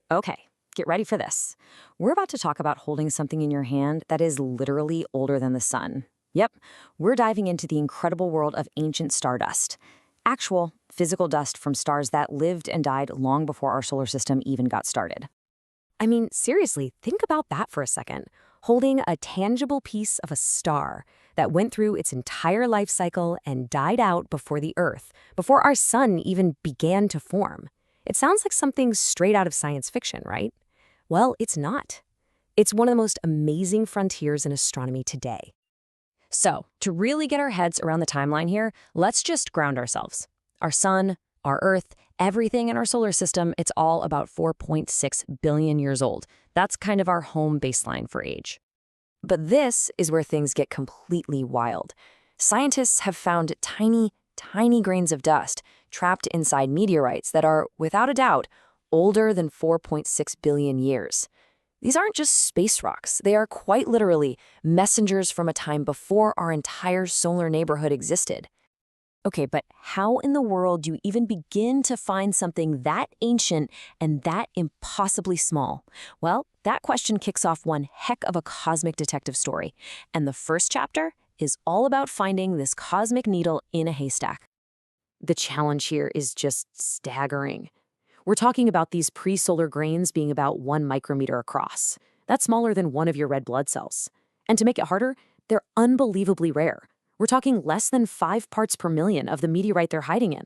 Okay, get ready for this. We're about to talk about holding something in your hand that is literally older than the sun. Yep, we're diving into the incredible world of ancient stardust. Actual, physical dust from stars that lived and died long before our solar system even got started. I mean, seriously, think about that for a second. Holding a tangible piece of a star that went through its entire life cycle and died out before the Earth, before our sun even began to form. It sounds like something straight out of science fiction, right? Well, it's not. It's one of the most amazing frontiers in astronomy today. So, to really get our heads around the timeline here, let's just ground ourselves. Our sun, our Earth, everything in our solar system, it's all about 4.6 billion years old. That's kind of our home baseline for age. But this is where things get completely wild. Scientists have found tiny, tiny grains of dust trapped inside meteorites that are, without a doubt, older than 4.6 billion years. These aren't just space rocks. They are quite literally messengers from a time before our entire solar neighborhood existed. Okay, but how in the world do you even begin to find something that ancient and that impossibly small? Well, that question kicks off one heck of a cosmic detective story. And the first chapter is all about finding this cosmic needle in a haystack. The challenge here is just staggering. We're talking about these pre-solar grains being about 1 micrometer across. That's smaller than one of your red blood cells. And to make it harder, they're unbelievably rare. We're talking less than 5 parts per million of the meteorite they're hiding in.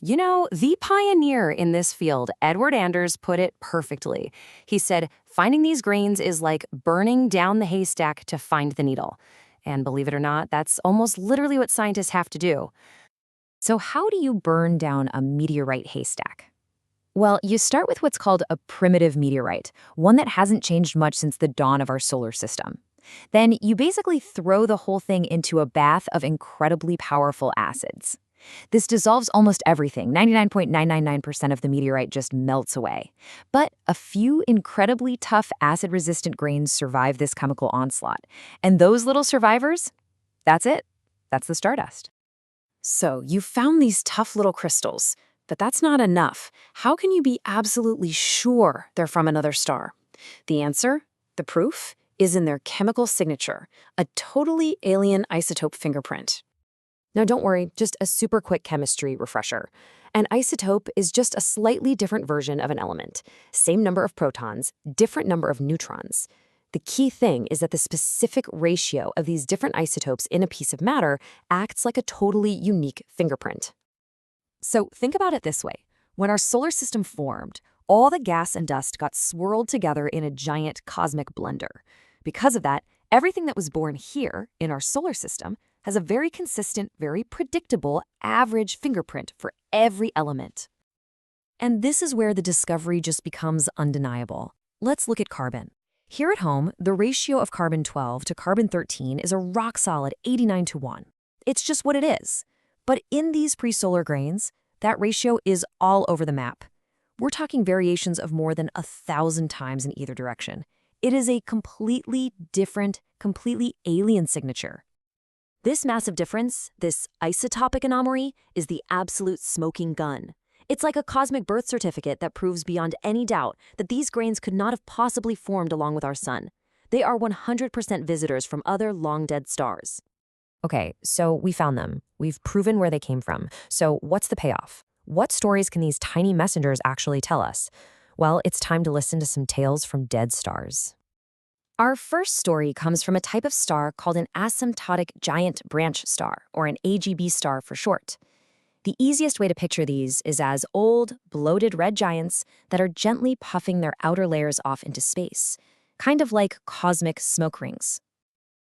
You know, the pioneer in this field, Edward Anders, put it perfectly. He said, finding these grains is like burning down the haystack to find the needle. And believe it or not, that's almost literally what scientists have to do. So how do you burn down a meteorite haystack? Well, you start with what's called a primitive meteorite, one that hasn't changed much since the dawn of our solar system. Then you basically throw the whole thing into a bath of incredibly powerful acids. This dissolves almost everything. 99.999% of the meteorite just melts away. But a few incredibly tough acid-resistant grains survive this chemical onslaught. And those little survivors, that's it. That's the stardust. So you found these tough little crystals, but that's not enough. How can you be absolutely sure they're from another star? The answer, the proof, is in their chemical signature, a totally alien isotope fingerprint. Now don't worry, just a super quick chemistry refresher. An isotope is just a slightly different version of an element. Same number of protons, different number of neutrons. The key thing is that the specific ratio of these different isotopes in a piece of matter acts like a totally unique fingerprint. So think about it this way. When our solar system formed, all the gas and dust got swirled together in a giant cosmic blender. Because of that, everything that was born here in our solar system has a very consistent, very predictable average fingerprint for every element. And this is where the discovery just becomes undeniable. Let's look at carbon. Here at home, the ratio of carbon-12 to carbon-13 is a rock-solid 89:1. It's just what it is. But in these pre-solar grains, that ratio is all over the map. We're talking variations of more than 1,000 times in either direction. It is a completely different, completely alien signature. This massive difference, this isotopic anomaly, is the absolute smoking gun. It's like a cosmic birth certificate that proves beyond any doubt that these grains could not have possibly formed along with our sun. They are 100% visitors from other long-dead stars. Okay, so we found them. We've proven where they came from. So what's the payoff? What stories can these tiny messengers actually tell us? Well, it's time to listen to some tales from dead stars. Our first story comes from a type of star called an asymptotic giant branch star, or an AGB star for short. The easiest way to picture these is as old, bloated red giants that are gently puffing their outer layers off into space, kind of like cosmic smoke rings.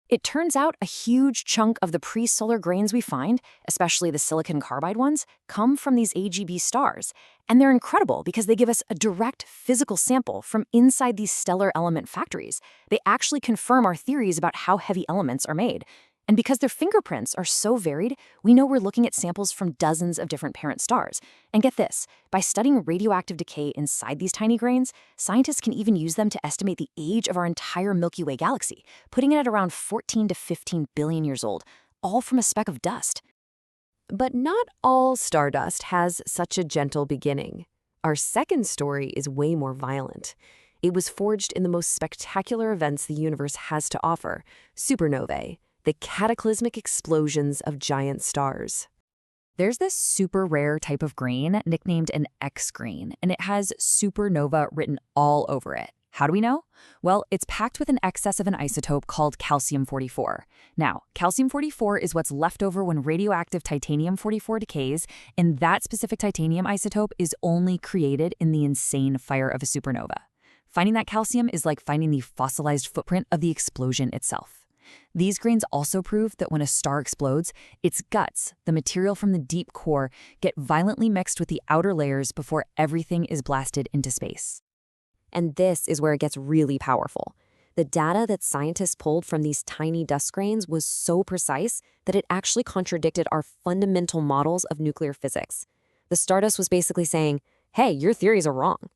It turns out a huge chunk of the pre-solar grains we find, especially the silicon carbide ones, come from these AGB stars. And they're incredible because they give us a direct physical sample from inside these stellar element factories. They actually confirm our theories about how heavy elements are made. And because their fingerprints are so varied, we know we're looking at samples from dozens of different parent stars. And get this, by studying radioactive decay inside these tiny grains, scientists can even use them to estimate the age of our entire Milky Way galaxy, putting it at around 14 to 15 billion years old, all from a speck of dust. But not all stardust has such a gentle beginning. Our second story is way more violent. It was forged in the most spectacular events the universe has to offer, supernovae, the cataclysmic explosions of giant stars. There's this super rare type of grain nicknamed an X grain, and it has supernova written all over it. How do we know? Well, it's packed with an excess of an isotope called calcium-44. Now, calcium-44 is what's left over when radioactive titanium-44 decays, and that specific titanium isotope is only created in the insane fire of a supernova. Finding that calcium is like finding the fossilized footprint of the explosion itself. These grains also prove that when a star explodes, its guts, the material from the deep core, get violently mixed with the outer layers before everything is blasted into space. And this is where it gets really powerful. The data that scientists pulled from these tiny dust grains was so precise that it actually contradicted our fundamental models of nuclear physics. The Stardust was basically saying, hey, your theories are wrong.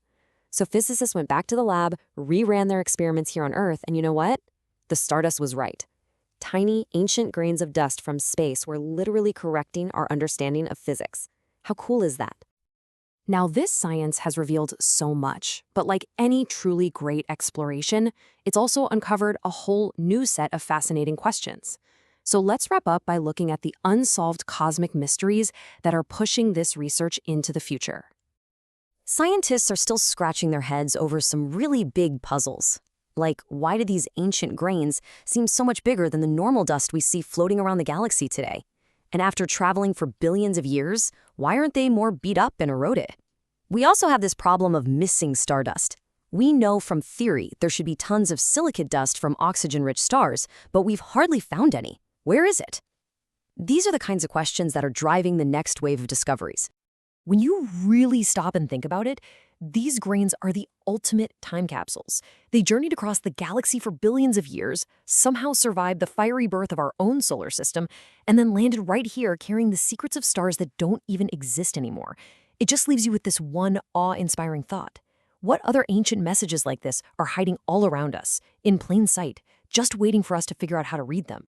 So physicists went back to the lab, reran their experiments here on Earth, and you know what? The Stardust was right. Tiny, ancient grains of dust from space were literally correcting our understanding of physics. How cool is that? Now, this science has revealed so much, but like any truly great exploration, it's also uncovered a whole new set of fascinating questions. So let's wrap up by looking at the unsolved cosmic mysteries that are pushing this research into the future. Scientists are still scratching their heads over some really big puzzles. Like, why do these ancient grains seem so much bigger than the normal dust we see floating around the galaxy today? And after traveling for billions of years, why aren't they more beat up and eroded? We also have this problem of missing stardust. We know from theory there should be tons of silicate dust from oxygen-rich stars, but we've hardly found any. Where is it? These are the kinds of questions that are driving the next wave of discoveries. When you really stop and think about it, these grains are the ultimate time capsules. They journeyed across the galaxy for billions of years, somehow survived the fiery birth of our own solar system, and then landed right here carrying the secrets of stars that don't even exist anymore. It just leaves you with this one awe-inspiring thought. What other ancient messages like this are hiding all around us, in plain sight, just waiting for us to figure out how to read them?